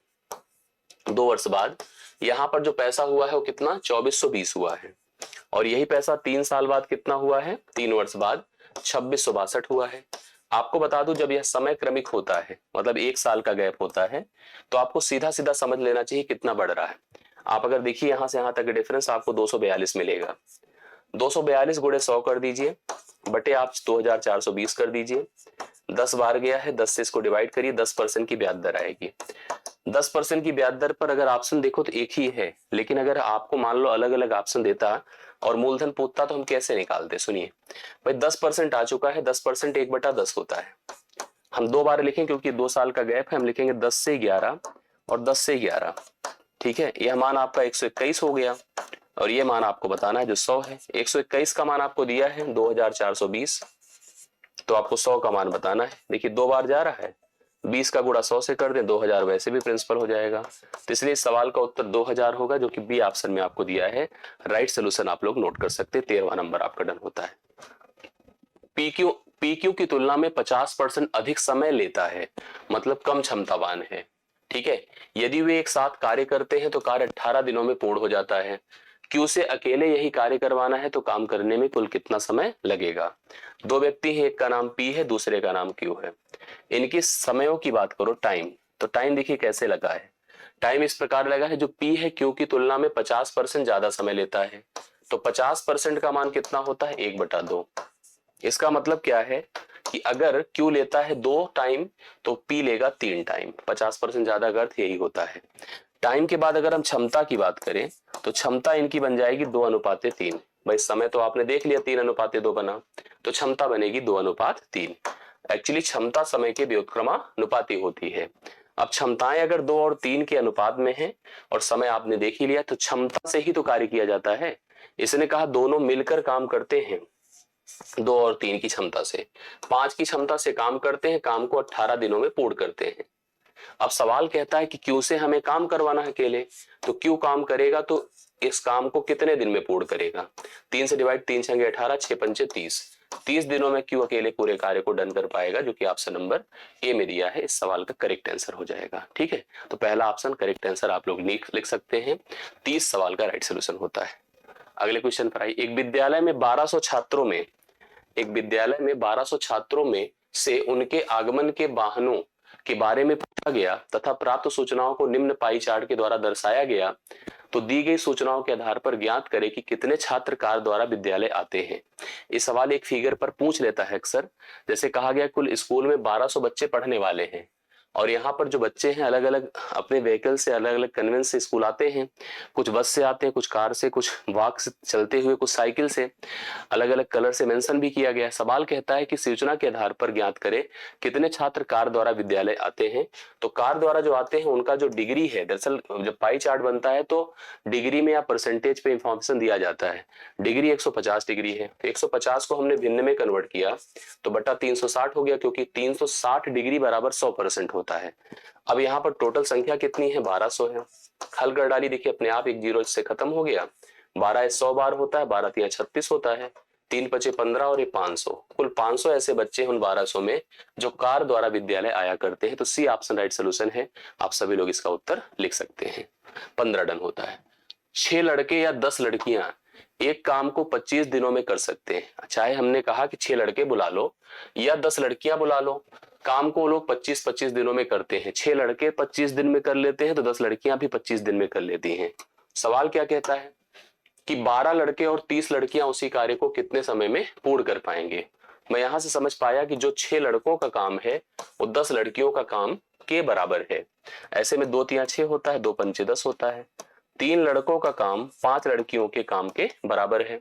2 वर्ष बाद यहाँ पर जो पैसा हुआ है वो कितना? 2420 हुआ है। और यही पैसा 3 साल बाद कितना हुआ है? 3 वर्ष बाद 2662 हुआ है। आपको बता दूं, जब यह समय क्रमिक होता है, मतलब 1 साल का गैप होता है, तो आपको सीधा सीधा समझ लेना चाहिए कितना बढ़ रहा है। आप अगर देखिए यहाँ से यहाँ तक डिफरेंस आपको 242 मिलेगा। 242 गुणे 100 कर दीजिए, बटे आप 2420 कर दीजिए। 10 बार गया है, 10 से इसको डिवाइड करिए, 10% की ब्याज दर आएगी। 10% की ब्याज दर पर अगर ऑप्शन देखो तो एक ही है, लेकिन अगर आपको मान लो अलग अलग ऑप्शन देता और मूलधन पूछता तो हम कैसे निकालते? सुनिए भाई, 10% आ चुका है, 10% 1/10 होता है। हम 2 बार लिखें क्योंकि 2 साल का गैप है, हम लिखेंगे 10 से 11 और 10 से 11। ठीक है, यह मान आपका 121 हो गया और ये मान आपको बताना है जो 100 है। 121 का मान आपको दिया है 2420, तो आपको 100 का मान बताना है। देखिए 2 बार जा रहा है, 20 का गुणा 100 से कर दें, 2000 वैसे भी प्रिंसिपल हो जाएगा। तो इसलिए इस सवाल का उत्तर 2000 होगा, जो कि बी ऑप्शन में आपको दिया है। राइट सोल्यूशन आप लोग नोट कर सकते हैं। 13वां नंबर आपका डन होता है। पीक्यू की तुलना में 50% अधिक समय लेता है, मतलब कम क्षमतावान है। ठीक है, यदि वे एक साथ कार्य करते हैं तो कार्य 18 दिनों में पूर्ण हो जाता है। क्यू से अकेले यही कार्य करवाना है तो काम करने में कुल कितना समय लगेगा? दो व्यक्ति हैं, एक का नाम पी है, दूसरे का नाम क्यू है। इनकी समयों की बात करो, टाइम, तो टाइम देखिए कैसे लगा है। टाइम इस प्रकार लगा है, जो पी है क्यू की तुलना में 50% ज्यादा समय लेता है, तो 50% का मान कितना होता है? 1/2। इसका मतलब क्या है कि अगर क्यू लेता है 2 टाइम तो पी लेगा 3 टाइम। 50% ज्यादा का अर्थ यही होता है। टाइम के बाद अगर हम क्षमता की बात करें तो क्षमता इनकी बन जाएगी 2:3। भाई समय तो आपने देख लिया 3:2 बना, तो क्षमता बनेगी 2:3। एक्चुअली क्षमता समय के व्युत्क्रमानुपाती होती है। अब क्षमताएं अगर 2 और 3 के अनुपात में है और समय आपने देख ही लिया, तो क्षमता से ही तो कार्य किया जाता है। इसने कहा दोनों मिलकर काम करते हैं। 2 और 3 की क्षमता से, 5 की क्षमता से काम करते हैं, काम को 18 दिनों में पूर्ण करते हैं। अब सवाल कहता है कि क्यू से हमें काम करवाना है अकेले, तो क्यू काम करेगा तो इस काम को कितने दिन में पूर्ण करेगा? 3 से डिवाइड, 3 छंगे 18, 6 पंचे 30। 30 दिनों में क्यू अकेले पूरे कार्य को डन कर पाएगा, जो कि ऑप्शन नंबर ए में दिया है। इस सवाल का करेक्ट आंसर हो जाएगा। ठीक है, तो पहला ऑप्शन करेक्ट आंसर आप लोग लिख सकते हैं। 30 सवाल का राइट सोल्यूशन होता है। अगले क्वेश्चन पर आइए। एक विद्यालय में 1200 छात्रों में से उनके आगमन के वाहनों के बारे में पूछा गया तथा प्राप्त सूचनाओं को निम्न पाई चार्ट के द्वारा दर्शाया गया, तो दी गई सूचनाओं के आधार पर ज्ञात करें कि कितने छात्र कार द्वारा विद्यालय आते हैं। ये सवाल एक फिगर पर पूछ लेता है अक्सर। जैसे कहा गया कुल स्कूल में 1200 बच्चे पढ़ने वाले हैं और यहाँ पर जो बच्चे हैं अलग अलग अपने व्हीकल से, अलग अलग कन्वेंस से स्कूल आते हैं। कुछ बस से आते हैं, कुछ कार से, कुछ वॉक से चलते हुए, कुछ साइकिल से। अलग अलग कलर से मेंशन भी किया गया है। सवाल कहता है कि सूचना के आधार पर ज्ञात करें कितने छात्र कार द्वारा विद्यालय आते हैं। तो कार द्वारा जो आते हैं उनका जो डिग्री है, दरअसल जब पाई चार्ट बनता है तो डिग्री में या परसेंटेज पे इंफॉर्मेशन दिया जाता है। डिग्री 150 डिग्री है, तो 150 को हमने भिन्न में कन्वर्ट किया तो बटा 360 हो गया, क्योंकि 360 डिग्री बराबर 100% होता है। अब यहाँ पर टोटल संख्या कितनी है, 1200 है। हल कर डाली, देखिए अपने आप एक जीरो इससे खत्म हो गया। 12 100 बार होता है, 12 3 36 होता है, 3 5 15 और ये 500, कुल 500 ऐसे बच्चे उन 1200 में जो कार द्वारा विद्यालय आया करते हैं। तो सी ऑप्शन राइट सोल्यूशन है। आप सभी लोग इसका उत्तर लिख सकते हैं। 15 डन होता है। 6 लड़के या 10 लड़कियां एक काम को 25 दिनों में कर सकते हैं। चाहे हमने कहा कि 6 लड़के बुला लो या 10 लड़कियां बुला लो, काम को लोग 25-25 दिनों में करते हैं। 6 लड़के 25 दिन में कर लेते हैं तो 10 लड़कियां भी 25 दिन में कर लेती हैं। सवाल क्या कहता है कि 12 लड़के और 30 लड़कियां उसी कार्य को कितने समय में पूर्ण कर पाएंगे। मैं यहां से समझ पाया कि जो 6 लड़कों का काम है वो 10 लड़कियों का काम के बराबर है। ऐसे में 2 3 6 होता है, 2 5 10 होता है। 3 लड़कों का काम 5 लड़कियों के काम के बराबर है।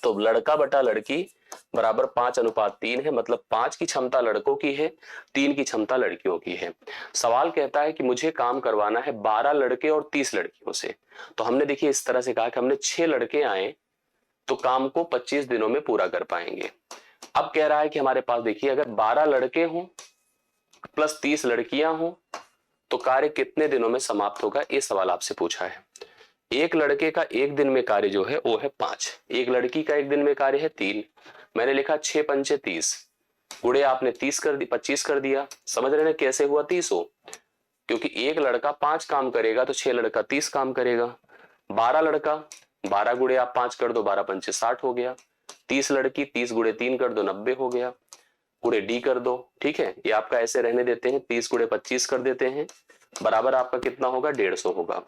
तो लड़का बटा लड़की बराबर 5:3 है, मतलब 5 की क्षमता लड़कों की है, 3 की क्षमता लड़कियों की है। सवाल कहता है कि मुझे काम करवाना है 12 लड़के और 30 लड़कियों से। तो हमने देखिए इस तरह से कहा कि हमने 6 लड़के आए तो काम को 25 दिनों में पूरा कर पाएंगे। अब कह रहा है कि हमारे पास देखिए अगर 12 लड़के हों प्लस 30 लड़कियां हों तो कार्य कितने दिनों में समाप्त होगा, ये सवाल आपसे पूछा है। एक लड़के का एक दिन में कार्य जो है वो है 5, एक लड़की का एक दिन में कार्य है 3। मैंने लिखा 6 पंचे 30, गुणे आपने 30 कर दी, 25 कर दिया। समझ रहे हैं कैसे हुआ 30 हो, क्योंकि एक लड़का 5 काम करेगा तो 6 लड़का 30 काम करेगा। 12 लड़का 12 गुणे आप 5 कर दो, 12 पंचे 60 हो गया। 30 लड़की 30 गुणे 3 कर दो, 90 हो गया। गुणे डी कर दो, ठीक है, ये आपका ऐसे रहने देते हैं। 30 गुणे 25 कर देते हैं, बराबर आपका कितना होगा, 150 होगा।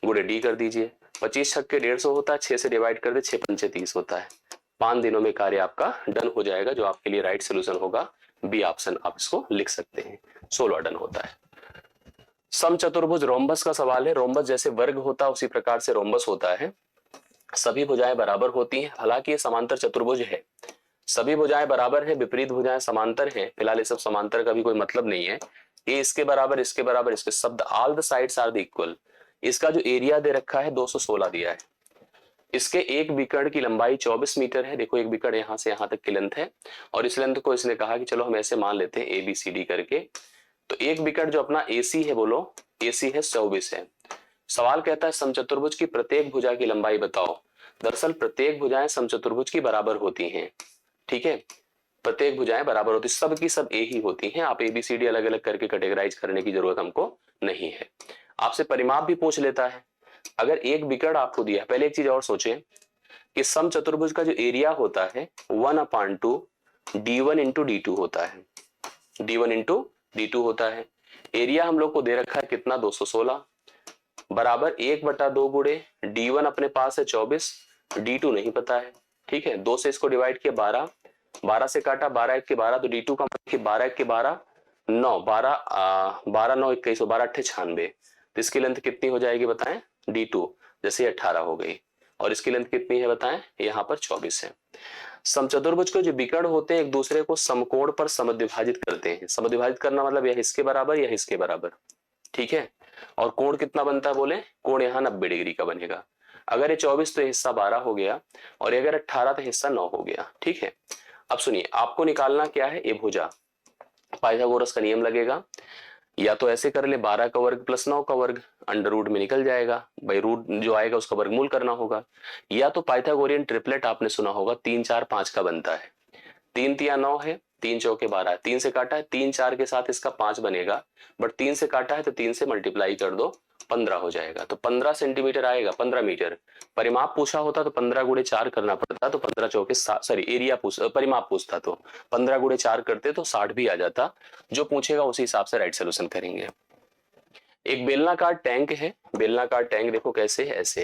गुणे डी कर दीजिए, 25 छक्के 150 होता है, 6 से डिवाइड कर दे, 6 पंचे 30 होता है। 5 दिनों में कार्य आपका डन हो जाएगा, जो आपके लिए राइट सोल्यूशन होगा बी ऑप्शन, आप इसको लिख सकते हैं। 16 डन होता है। समचतुर्भुज रोम्बस का सवाल है। रोम्बस जैसे वर्ग होता है उसी प्रकार से रोम्बस होता है। सभी भुजाएं बराबर होती हैं, हालांकि ये समांतर चतुर्भुज है। सभी भुजाएं बराबर है, विपरीत भुजाएं समांतर है। फिलहाल ये सब समांतर का भी कोई मतलब नहीं है। ये इसके बराबर, इसके बराबर, इसके शब्द all the sides are the equal. इसका जो एरिया दे रखा है 216 दिया है। इसके एक विकर्ण की लंबाई 24 मीटर है। देखो एक विकर्ण यहां से यहां तक की लेंथ है और इस लेंथ को इसने कहा कि चलो हम ऐसे मान लेते हैं ए बी सी डी करके। तो एक विकर्ण जो अपना एसी है, बोलो एसी है 24 है। सवाल कहता है समचतुर्भुज की प्रत्येक भुजा की लंबाई बताओ। दरअसल प्रत्येक भुजाएं समचतुर्भुज की बराबर होती हैं, ठीक है, प्रत्येक भुजाएं बराबर होती, सब की सब ए ही होती हैं। आप एबीसीडी अलग अलग करके कैटेगराइज करने की जरूरत हमको नहीं है। आपसे परिमाप भी पूछ लेता है। अगर एक विकर्ण आपको दिया, पहले एक चीज और सोचे कि समचतुर्भुज का जो एरिया होता है 1/2 d1 इंटू d2 होता है, d1 इंटू d2 होता है। एरिया हम लोग को दे रखा है कितना, 216 बराबर 1/2 गुणे d1 अपने पास है 24, d2 नहीं पता है, ठीक है। 2 से इसको डिवाइड किया 12, 12 से काटा 12 1 के 12, तो d2 का मतलब 12 1 के 12 9, 12 9 21, 12 8 96। तो इसकी लेंथ कितनी हो जाएगी बताएं, d2 जैसे 18 हो गई। और इसकी लेंथ कितनी है बताएं, यहाँ पर 24 है। समचतुर्भुज के जो विकर्ण होते हैं एक दूसरे को समकोण पर समद्विभाजित करते हैं। समद्विभाजित करना मतलब यह इसके बराबर या इसके बराबर, ठीक है। और कोण कितना बनता है बोले, कोण यहाँ 90 डिग्री का बनेगा। अगर ये 24 तो हिस्सा 12 हो गया और अगर 18 तो हिस्सा 9 हो गया, ठीक है। अब सुनिए, आपको निकालना क्या है, ए भुजा। पाइथागोरस का नियम लगेगा, या तो ऐसे कर ले 12 का वर्ग प्लस 9 का वर्ग, अंडर रूट में निकल जाएगा भाई, रूट जो आएगा उसका वर्गमूल करना होगा। या तो पाइथागोरियन ट्रिपलेट आपने सुना होगा, 3 4 5 का बनता है। 3 तिया 9 है, 3 चौके 12, 3 से काटा है, 3 4 के साथ इसका 5 बनेगा, बट 3 से काटा है तो 3 से मल्टीप्लाई कर दो, 15 हो जाएगा। तो 15 सेंटीमीटर आएगा, 15 मीटर। परिमाप पूछा होता तो 15 गुणे 4 करना पड़ता, तो 15 चौके सॉरी एरिया परिमाप पूछता तो 15 गुणे 4 करते तो 60 भी आ जाता। जो पूछेगा उसी हिसाब से राइट सोल्यूशन करेंगे। एक बेलनाकार टैंक है, बेलनाकार टैंक देखो कैसे है, ऐसे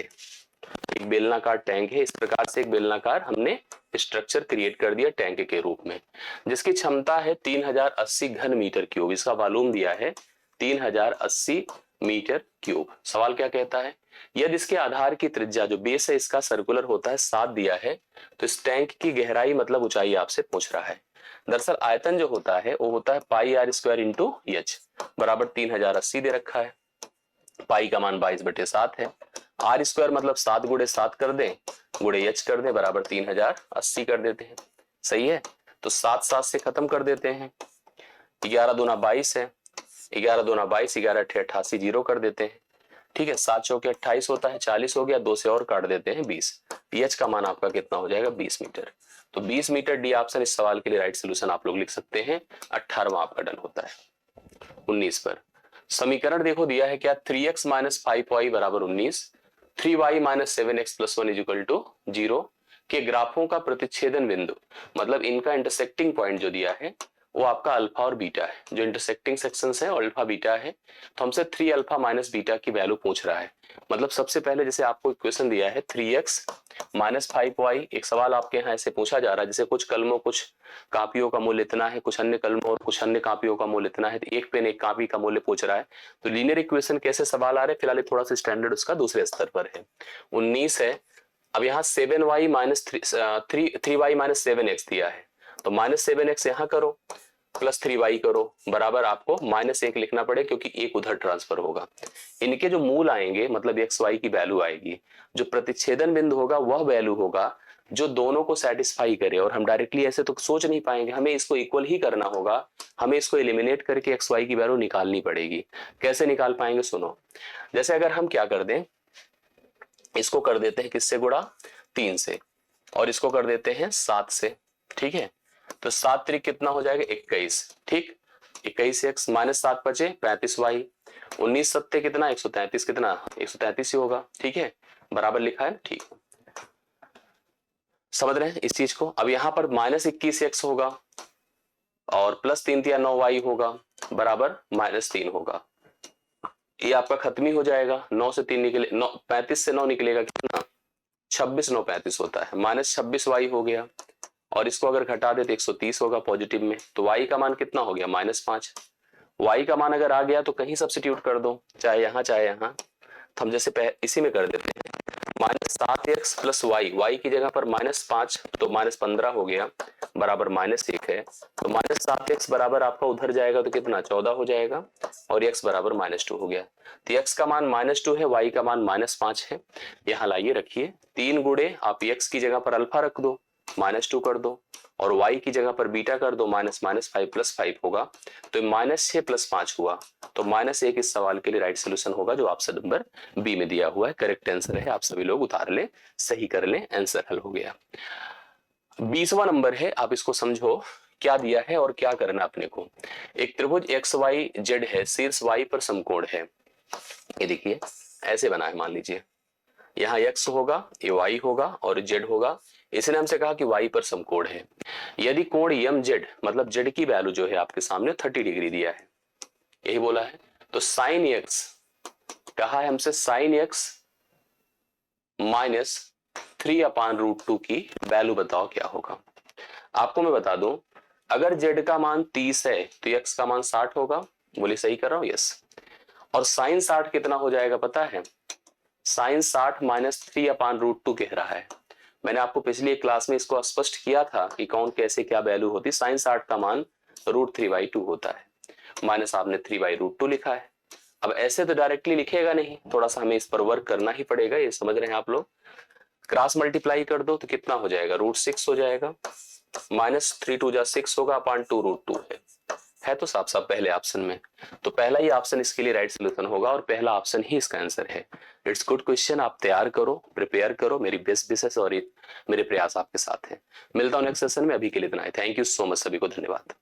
एक बेलनाकार टैंक है। इस प्रकार से एक बेलनाकार हमने स्ट्रक्चर क्रिएट कर दिया टैंक के रूप में, जिसकी क्षमता है 3080 घन मीटर क्यूब। इसका वॉल्यूम दिया है 3080 मीटर क्यूब। सवाल क्या कहता है, यदि इसके आधार की त्रिज्या जो बेस है इसका सर्कुलर होता है 7 दिया है, तो इस टैंक की गहराई मतलब ऊंचाई आपसे पूछ रहा है। दरअसल आयतन जो होता है वो होता है पाई आर स्क्वायर इंटू एच बराबर 3080 दे रखा है। पाई का मान 22/7 है। आर स्क्वायर मतलब 7 गुणे 7 कर दें, गुणे एच कर दें, बराबर 3080 कर देते हैं। सही है, तो 7 7 से खत्म कर देते हैं। 11 दूना 22 है, 11 दूना 22, 11 अट्ठे 88, जीरो कर देते हैं। ठीक है, 7 चौके 28 होता है, 40 हो गया, 2 से और काट देते हैं 20। एच का मान आपका कितना हो जाएगा 20 मीटर। तो 20 मीटर डी ऑप्शन इस सवाल के लिए राइट सोल्यूशन आप लोग लिख सकते हैं। 18वां आपका डन होता है। 19 पर समीकरण देखो दिया है क्या, 3x माइनस 5y बराबर 19, 3y minus 7x plus 1 is equal to 0 के ग्राफों का प्रतिच्छेदन बिंदु, मतलब इनका इंटरसेक्टिंग पॉइंट जो दिया है वो आपका अल्फा और बीटा है। जो इंटरसेक्टिंग सेक्शंस है अल्फा बीटा है, तो हमसे 3 अल्फा माइनस बीटा की वैल्यू पूछ रहा है। मतलब सबसे पहले जैसे आपको इक्वेशन दिया है 3x माइनस 5y, एक सवाल आपके यहाँ ऐसे पूछा जा रहा है जैसे कुछ कलमों कुछ कापियों का मूल्य इतना है, कुछ अन्य कलमों और कुछ अन्य कापियों का मूल्य इतना है, तो एक पेन एक कापी का मूल्य पूछ रहा है। तो लीनियर इक्वेशन कैसे सवाल आ रहे हैं, फिलहाल थोड़ा सा स्टैंडर्ड उसका दूसरे स्तर पर है। 19 है, अब यहाँ 7y minus 3y minus 7x दिया है, तो माइनस 7x यहाँ करो प्लस 3y करो, बराबर आपको -1 लिखना पड़े क्योंकि एक उधर ट्रांसफर होगा। इनके जो मूल आएंगे मतलब एक्स वाई की वैल्यू आएगी, जो प्रतिच्छेदन बिंदु होगा वह वैल्यू होगा जो दोनों को सेटिस्फाई करे। और हम डायरेक्टली ऐसे तो सोच नहीं पाएंगे, हमें इसको इक्वल ही करना होगा, हमें इसको एलिमिनेट करके एक्स वाई की वैल्यू निकालनी पड़ेगी। कैसे निकाल पाएंगे सुनो, जैसे अगर हम क्या कर दें, इसको कर देते हैं किससे गुणा 3 से, और इसको कर देते हैं 7 से। ठीक है, तो 7 त्रिक कितना हो जाएगा 21। ठीक, 21x माइनस 7 बचे 35y, 19 सत्ते कितना 133, कितना 133 ही होगा। ठीक है, बराबर लिखा है, ठीक समझ रहे हैं इस चीज को। अब यहाँ पर -21x होगा और प्लस 3 3 9y होगा, बराबर -3 होगा। ये आपका खत्म ही हो जाएगा, 9 से 3 निकले 9, 35 से 9 निकलेगा कितना 26, 9 35 होता है, -26y हो गया। और इसको अगर घटा दे तो 130 होगा पॉजिटिव में, तो y का मान कितना हो गया -5। y का मान अगर आ गया तो कहीं सब्स्टिट्यूट कर दो, चाहे यहाँ चाहे यहाँ। तो हम जैसे इसी में कर देते हैं, -7x प्लस y की जगह पर -5 तो -15 हो गया, बराबर -1 है। तो -7x बराबर आपका उधर जाएगा तो कितना 14 हो जाएगा, और x बराबर -2 हो गया। तो x का मान -2 है, y का मान -5 है। यहाँ लाइए रखिए, 3 गुणे आप x की जगह पर अल्फा रख दो, -2 कर दो, और y की जगह पर बीटा कर दो, -5 प्लस 5 होगा, तो -6 प्लस 5 हुआ। तो -1 इस सवाल के लिए राइट सोल्यूशन होगा, जो ऑप्शन नंबर बी में दिया हुआ है। करेक्ट आंसर है, आप सभी लोग उतार ले, सही कर ले, आंसर हल हो गया। 20वां नंबर है, आप इसको समझो क्या दिया है और क्या करना अपने को। एक त्रिभुज एक्स वाई जेड है, शीर्ष y पर समकोण है। ये देखिए ऐसे बना है, मान लीजिए यहाँ x होगा, ये y होगा और z होगा। इसने हमसे कहा कि y पर समकोण है। यदि कोण यम जेड, मतलब z की वैल्यू जो है आपके सामने 30 डिग्री दिया है, यही बोला है, तो साइन x कहा है हमसे, साइन x -3/√2 की वैल्यू बताओ क्या होगा। आपको मैं बता दूं, अगर z का मान 30 है तो x का मान 60 होगा। बोले सही कर रहा हूं, यस। और साइन 60 कितना हो जाएगा पता है, साइन 60 -3/√2 कह रहा है। मैंने आपको पिछली क्लास में इसको स्पष्ट किया था कि कौन कैसे क्या वैल्यू होती। साइन 60 का मान √3/2 होता है, माइनस आपने 3/√2 लिखा है। अब ऐसे तो डायरेक्टली लिखेगा नहीं, थोड़ा सा हमें इस पर वर्क करना ही पड़ेगा, ये समझ रहे हैं आप लोग। क्रॉस मल्टीप्लाई कर दो तो कितना हो जाएगा, √6 हो जाएगा, -3 2 जा 6 होगा, अपान 2√2 है तो साफ साफ पहले ऑप्शन में। तो पहला ही ऑप्शन इसके लिए राइट सोल्यूशन होगा, और पहला ऑप्शन ही इसका आंसर है। इट्स गुड क्वेश्चन, आप तैयार करो, प्रिपेयर करो, मेरी बेस्ट विशेष और मेरे प्रयास आपके साथ है। मिलता हूं नेक्स्ट सेशन में, अभी के लिए इतना है। थैंक यू सो मच, सभी को धन्यवाद।